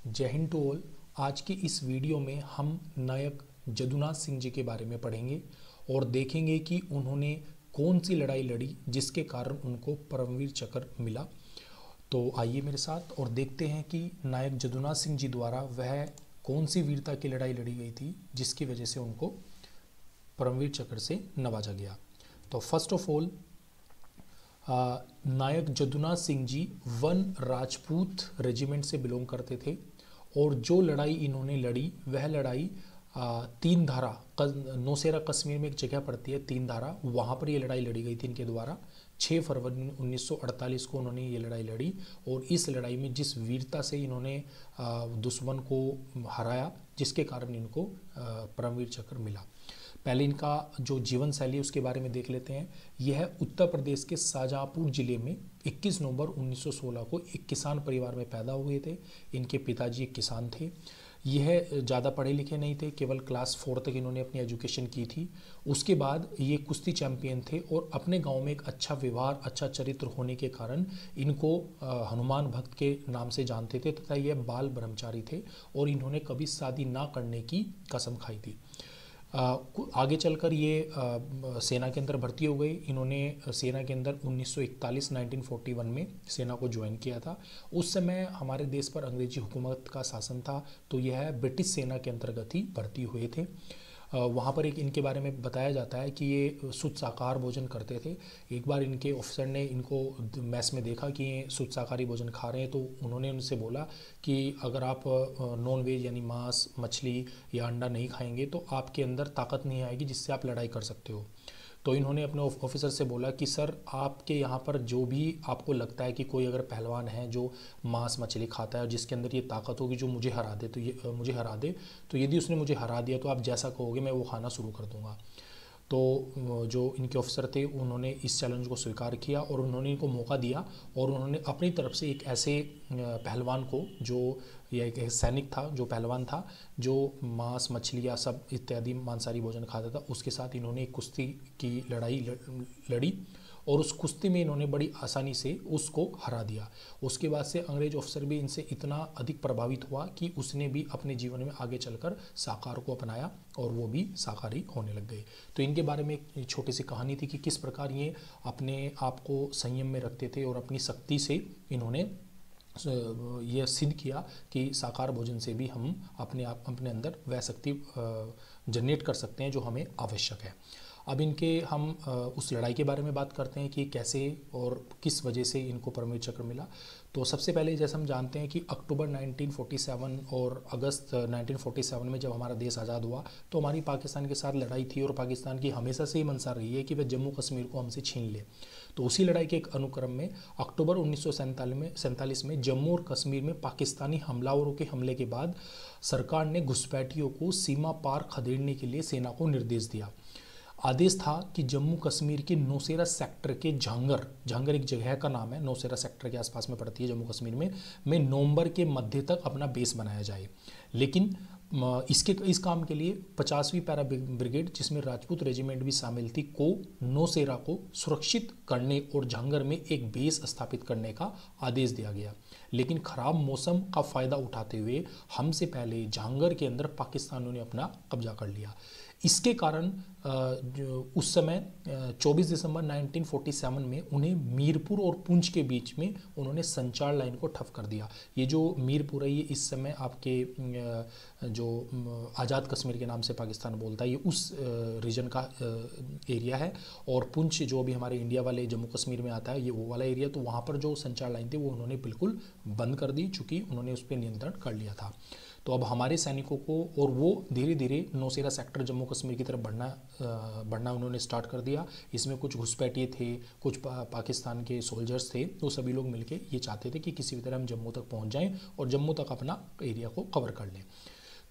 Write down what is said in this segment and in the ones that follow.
जय Hind to all. आज की इस वीडियो में हम नायक जदुनाथ सिंह जी के बारे में पढ़ेंगे और देखेंगे कि उन्होंने कौन सी लड़ाई लड़ी जिसके कारण उनको परमवीर चक्र मिला। तो आइए मेरे साथ और देखते हैं कि नायक जदुनाथ सिंह जी द्वारा वह कौन सी वीरता की लड़ाई लड़ी गई थी जिसकी वजह से उनको परमवीर चक्र से नवाजा गया। तो first of all, Naik Jadunath Singh ji one Rajput regiment से बिलोंग करते थे और जो लड़ाई इन्होंने लड़ी वह लड़ाई तीन धारा नौशेरा कश्मीर में एक जगह पड़ती है तीन धारा, वहाँ पर ये लड़ाई लड़ी गई थी इनके द्वारा। 6 फरवरी 1948 को उन्होंने ये लड़ाई लड़ी और इस लड़ाई में जिस वीरता से इन्होंने दुश्मन को हराया जिसके कारण इनको परमवीर चक्र मिला। पहले इनका जो जीवन शैली है उसके बारे में देख लेते हैं। यह उत्तर प्रदेश के शाहजहाँपुर जिले में 21 नवंबर 1916 को एक किसान परिवार में पैदा हुए थे। इनके पिताजी एक किसान थे। यह ज़्यादा पढ़े लिखे नहीं थे, केवल क्लास 4 तक इन्होंने अपनी एजुकेशन की थी। उसके बाद ये कुश्ती चैंपियन थे और अपने गांव में एक अच्छा व्यवहार, अच्छा चरित्र होने के कारण इनको हनुमान भक्त के नाम से जानते थे तथा यह बाल ब्रह्मचारी थे और इन्होंने कभी शादी ना करने की कसम खाई थी। आगे चलकर ये सेना के अंदर भर्ती हो गई। इन्होंने सेना के अंदर 1941 में सेना को ज्वाइन किया था। उस समय हमारे देश पर अंग्रेजी हुकूमत का शासन था तो यह ब्रिटिश सेना के अंतर्गत ही भर्ती हुए थे। वहाँ पर एक इनके बारे में बताया जाता है कि ये शुद्ध शाकाहार भोजन करते थे। एक बार इनके ऑफिसर ने इनको मैस में देखा कि ये शुद्ध शाकाहारी भोजन खा रहे हैं तो उन्होंने उनसे बोला कि अगर आप नॉन वेज यानी मांस, मछली या अंडा नहीं खाएंगे तो आपके अंदर ताकत नहीं आएगी जिससे आप लड़ाई कर सकते हो। तो इन्होंने अपने ऑफिसर से बोला कि सर, आपके यहाँ पर जो भी आपको लगता है कि कोई अगर पहलवान है जो मांस मछली खाता है और जिसके अंदर ये ताकत होगी जो मुझे हरा दे तो यदि उसने मुझे हरा दिया तो आप जैसा कहोगे मैं वो खाना शुरू कर दूंगा। तो जो इनके ऑफिसर थे उन्होंने इस चैलेंज को स्वीकार किया और उन्होंने इनको मौका दिया और उन्होंने अपनी तरफ से एक ऐसे पहलवान को, जो यह एक सैनिक था, जो पहलवान था जो मांस मछली या सब इत्यादि मांसाहारी भोजन खाता था, उसके साथ इन्होंने एक कुश्ती की लड़ाई लड़ी और उस कुश्ती में इन्होंने बड़ी आसानी से उसको हरा दिया। उसके बाद से अंग्रेज ऑफिसर भी इनसे इतना अधिक प्रभावित हुआ कि उसने भी अपने जीवन में आगे चलकर शाकाहार को अपनाया और वो भी शाकाहारी होने लग गए। तो इनके बारे में एक छोटी सी कहानी थी कि किस प्रकार ये अपने आप को संयम में रखते थे और अपनी शक्ति से इन्होंने यह सिद्ध किया कि शाकाहार भोजन से भी हम अपने अंदर वह शक्ति जनरेट कर सकते हैं जो हमें आवश्यक है। अब इनके हम उस लड़ाई के बारे में बात करते हैं कि कैसे और किस वजह से इनको परमवीर चक्र मिला। तो सबसे पहले जैसे हम जानते हैं कि अक्टूबर 1947 और अगस्त 1947 में जब हमारा देश आज़ाद हुआ तो हमारी पाकिस्तान के साथ लड़ाई थी और पाकिस्तान की हमेशा से ही मंशा रही है कि वह जम्मू कश्मीर को हमसे छीन ले। तो उसी लड़ाई के एक अनुक्रम में अक्टूबर 1947 में जम्मू और कश्मीर में पाकिस्तानी हमलावरों के हमले के बाद सरकार ने घुसपैठियों को सीमा पार खदेड़ने के लिए सेना को निर्देश दिया। आदेश था कि जम्मू कश्मीर के नौशेरा सेक्टर के झांगर एक जगह का नाम है, नौशेरा सेक्टर के आसपास में पड़ती है जम्मू कश्मीर में नवंबर के मध्य तक अपना बेस बनाया जाए। लेकिन इस काम के लिए 50वीं पैरा ब्रिगेड, जिसमें राजपूत रेजिमेंट भी शामिल थी, को नौशेरा को सुरक्षित करने और झांगर में एक बेस स्थापित करने का आदेश दिया गया। लेकिन खराब मौसम का फ़ायदा उठाते हुए हमसे पहले झांगर के अंदर पाकिस्तानियों ने अपना कब्जा कर लिया। इसके कारण उस समय 24 दिसंबर 1947 में उन्हें मीरपुर और पुंछ के बीच में उन्होंने संचार लाइन को ठप कर दिया। ये जो मीरपुर है ये इस समय आपके जो आज़ाद कश्मीर के नाम से पाकिस्तान बोलता है, ये उस रीजन का एरिया है और पुंछ जो अभी हमारे इंडिया वाले जम्मू कश्मीर में आता है ये वो वाला एरिया। तो वहाँ पर जो संचार लाइन थी वो उन्होंने बिल्कुल बंद कर दी, चूँकि उन्होंने उस पर नियंत्रण कर लिया था। तो अब हमारे सैनिकों को, और वो धीरे धीरे नौशेरा सेक्टर जम्मू कश्मीर की तरफ बढ़ना उन्होंने स्टार्ट कर दिया। इसमें कुछ घुसपैठिए थे, कुछ पाकिस्तान के सोल्जर्स थे, तो सभी लोग मिलके ये चाहते थे कि किसी भी तरह हम जम्मू तक पहुंच जाएं और जम्मू तक अपना एरिया को कवर कर लें।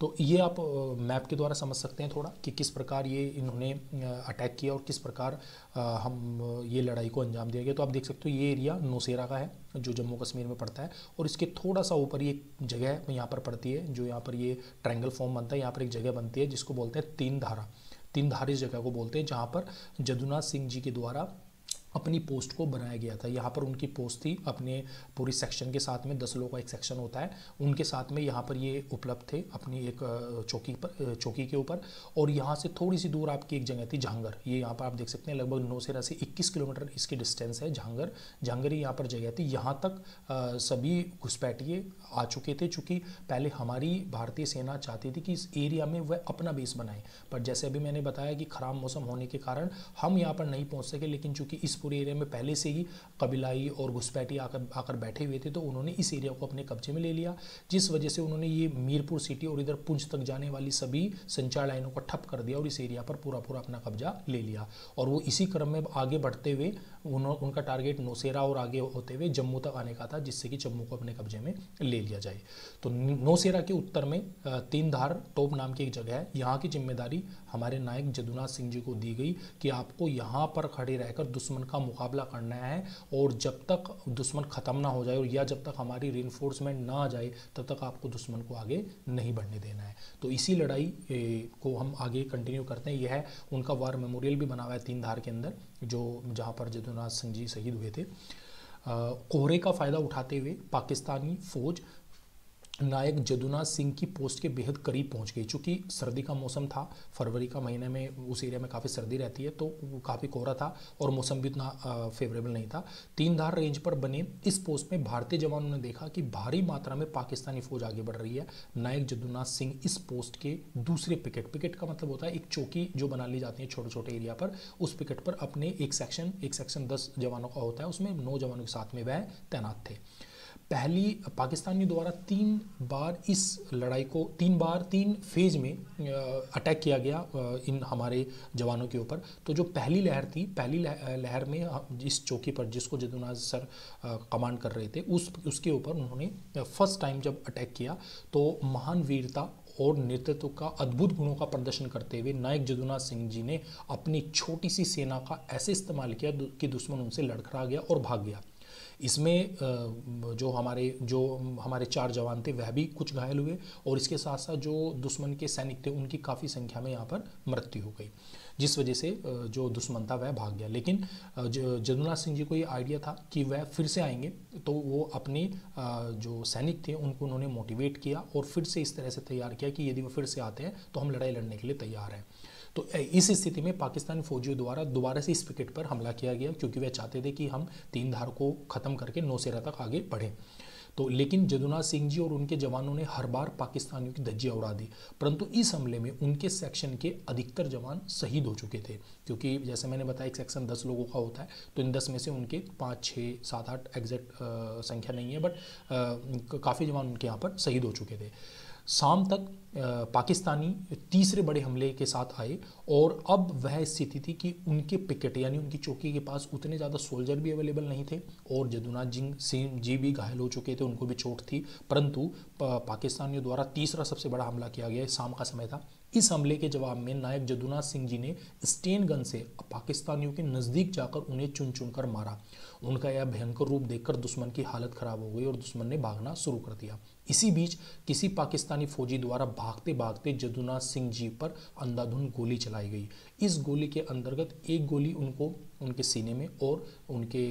तो ये आप मैप के द्वारा समझ सकते हैं थोड़ा कि किस प्रकार ये इन्होंने अटैक किया और किस प्रकार हम ये लड़ाई को अंजाम दिया गया। तो आप देख सकते हो ये एरिया नौशेरा का है जो जम्मू कश्मीर में पड़ता है और इसके थोड़ा सा ऊपर ये जगह यहाँ पर पड़ती है, जो यहाँ पर ये ट्रायंगल फॉर्म बनता है। यहाँ पर एक जगह बनती है जिसको बोलते हैं तीन धारा इस जगह को बोलते हैं, जहाँ पर जदुनाथ सिंह जी के द्वारा अपनी पोस्ट को बनाया गया था। यहाँ पर उनकी पोस्ट थी, अपने पूरी सेक्शन के साथ में 10 लोगों का एक सेक्शन होता है, उनके साथ में यहाँ पर ये उपलब्ध थे अपनी एक चौकी के ऊपर। और यहाँ से थोड़ी सी दूर आपकी एक जगह थी झांगर, ये यहाँ पर आप देख सकते हैं लगभग नौसेरा से 21 किलोमीटर इसकी डिस्टेंस है झांगर ही यहाँ पर जगह थी। यहाँ तक सभी घुसपैठिए आ चुके थे, चूँकि पहले हमारी भारतीय सेना चाहती थी कि इस एरिया में वह अपना बेस बनाए, पर जैसे अभी मैंने बताया कि खराब मौसम होने के कारण हम यहाँ पर नहीं पहुँच सके। लेकिन चूँकि इस पूरे एरिया में पहले से ही कबीलाई और घुसपैठी आकर बैठे हुए थे, तो उन्होंने इस एरिया को अपने कब्जे में ले लिया, जिस वजह से उन्होंने ये मीरपुर सिटी और इधर पुंछ तक जाने वाली सभी संचार लाइनों को ठप कर दिया और इस एरिया पर पूरा अपना कब्जा ले लिया। और वो इसी क्रम में आगे बढ़ते हुए उनका टारगेट नौसेरा और आगे होते हुए जम्मू तक आने का था, जिससे कि जम्मू को अपने कब्जे में ले लिया जाए। तो नौसेरा के उत्तर में तीन धार टोप नाम की एक जगह है। यहाँ की जिम्मेदारी हमारे नायक जदुनाथ सिंह जी को दी गई कि आपको यहाँ पर खड़े रहकर दुश्मन का मुकाबला करना है, और जब तक दुश्मन ख़त्म ना हो जाए और या जब तक हमारी रीइंफोर्समेंट ना आ जाए तब तक आपको दुश्मन को आगे नहीं बढ़ने देना है। तो इसी लड़ाई को हम आगे कंटिन्यू करते हैं। यह है उनका वार मेमोरियल भी बना हुआ है तीन धार के अंदर, जो जहाँ पर जदुनाथ सिंह जी शहीद हुए थे। कोहरे का फ़ायदा उठाते हुए पाकिस्तानी फ़ौज नायक जदुनाथ सिंह की पोस्ट के बेहद करीब पहुंच गई। चूँकि सर्दी का मौसम था, फरवरी का महीने में उस एरिया में काफ़ी सर्दी रहती है, तो काफ़ी कोहरा था और मौसम भी उतना फेवरेबल नहीं था। तीन धार रेंज पर बने इस पोस्ट में भारतीय जवानों ने देखा कि भारी मात्रा में पाकिस्तानी फौज आगे बढ़ रही है। नायक जदुनाथ सिंह इस पोस्ट के दूसरे पिकेट का मतलब होता है एक चौकी जो बना ली जाती है छोटे छोटे एरिया पर, उस पिकेट पर अपने एक सेक्शन 10 जवानों का होता है, उसमें 9 जवानों के साथ में वह तैनात थे। पहली पाकिस्तानियों द्वारा 3 बार इस लड़ाई को 3 फेज में अटैक किया गया इन हमारे जवानों के ऊपर। तो जो पहली लहर थी, पहली लहर में इस चौकी पर जिसको जदुनाथ सर कमांड कर रहे थे, उसके ऊपर उन्होंने फर्स्ट टाइम जब अटैक किया तो महान वीरता और नेतृत्व का अद्भुत गुणों का प्रदर्शन करते हुए नायक जदुनाथ सिंह जी ने अपनी छोटी सी सेना का ऐसे इस्तेमाल किया कि दुश्मन उनसे लड़खड़ा गया और भाग गया। इसमें जो हमारे 4 जवान थे वह भी कुछ घायल हुए, और इसके साथ साथ जो दुश्मन के सैनिक थे उनकी काफ़ी संख्या में यहाँ पर मृत्यु हो गई, जिस वजह से जो दुश्मन था वह भाग गया। लेकिन जदुनाथ सिंह जी को ये आइडिया था कि वह फिर से आएंगे, तो वो अपने जो सैनिक थे उनको उन्होंने मोटिवेट किया और फिर से इस तरह से तैयार किया कि यदि वो फिर से आते हैं तो हम लड़ाई लड़ने के लिए तैयार हैं। तो इस स्थिति में पाकिस्तानी फौजियों द्वारा दोबारा से इस पिकेट पर हमला किया गया, क्योंकि वह चाहते थे कि हम तीन धार को ख़त्म करके नौसेरा तक आगे बढ़ें। तो लेकिन जदुनाथ सिंह जी और उनके जवानों ने हर बार पाकिस्तानियों की धज्जियां उड़ा दी, परंतु इस हमले में उनके सेक्शन के अधिकतर जवान शहीद हो चुके थे। क्योंकि जैसे मैंने बताया एक सेक्शन 10 लोगों का होता है, तो इन 10 में से उनके 5, 6, 7, 8 एग्जैक्ट संख्या नहीं है, बट काफ़ी जवान उनके यहाँ पर शहीद हो चुके थे। शाम तक पाकिस्तानी तीसरे बड़े हमले के साथ आए, और अब वह स्थिति थी कि उनके पिकेट यानी उनकी चौकी के पास उतने ज़्यादा सोल्जर भी अवेलेबल नहीं थे, और जदुनाथ सिंह जी भी घायल हो चुके थे, उनको भी चोट थी। परंतु पाकिस्तानियों द्वारा तीसरा सबसे बड़ा हमला किया गया, शाम का समय था। इस हमले के जवाब में नायक जदुनाथ सिंह जी ने स्टेन गन से पाकिस्तानियों के नज़दीक जाकर उन्हें चुन चुन कर मारा। उनका यह भयंकर रूप देखकर दुश्मन की हालत खराब हो गई और दुश्मन ने भागना शुरू कर दिया। इसी बीच किसी पाकिस्तानी फौजी द्वारा भागते भागते जदुनाथ सिंह जी पर अंधाधुंध गोली चलाई गई। इस गोली के अंतर्गत एक गोली उनको उनके सीने में और उनके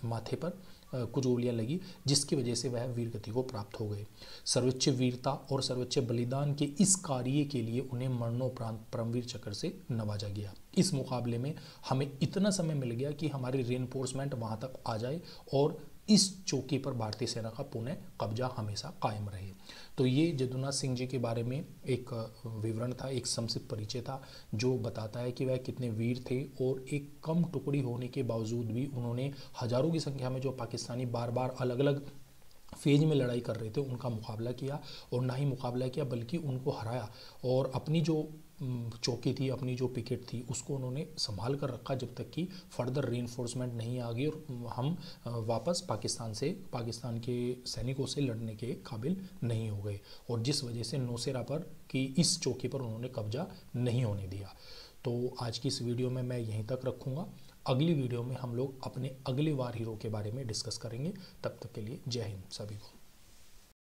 माथे पर कुछ गोलियां लगी, जिसकी वजह से वह वीरगति को प्राप्त हो गए। सर्वोच्च वीरता और सर्वोच्च बलिदान के इस कार्य के लिए उन्हें मरणोपरांत परमवीर चक्र से नवाजा गया। इस मुकाबले में हमें इतना समय मिल गया कि हमारी रीइंफोर्समेंट वहां तक आ जाए और इस चौकी पर भारतीय सेना का पुनः कब्जा हमेशा कायम रहे। तो ये जदुनाथ सिंह जी के बारे में एक विवरण था, एक संक्षिप्त परिचय था, जो बताता है कि वह कितने वीर थे और एक कम टुकड़ी होने के बावजूद भी उन्होंने हजारों की संख्या में जो पाकिस्तानी बार बार अलग अलग फेज में लड़ाई कर रहे थे उनका मुकाबला किया, और ना ही मुकाबला किया बल्कि उनको हराया, और अपनी जो चौकी थी, अपनी जो पिकेट थी, उसको उन्होंने संभाल कर रखा जब तक कि फर्दर रीइंफोर्समेंट नहीं आ गई और हम वापस पाकिस्तान के सैनिकों से लड़ने के काबिल नहीं हो गए, और जिस वजह से नौसेरा पर की इस चौकी पर उन्होंने कब्जा नहीं होने दिया। तो आज की इस वीडियो में मैं यहीं तक रखूँगा। अगली वीडियो में हम लोग अपने अगले वार हीरो के बारे में डिस्कस करेंगे। तब तक के लिए जय हिंद सभी को।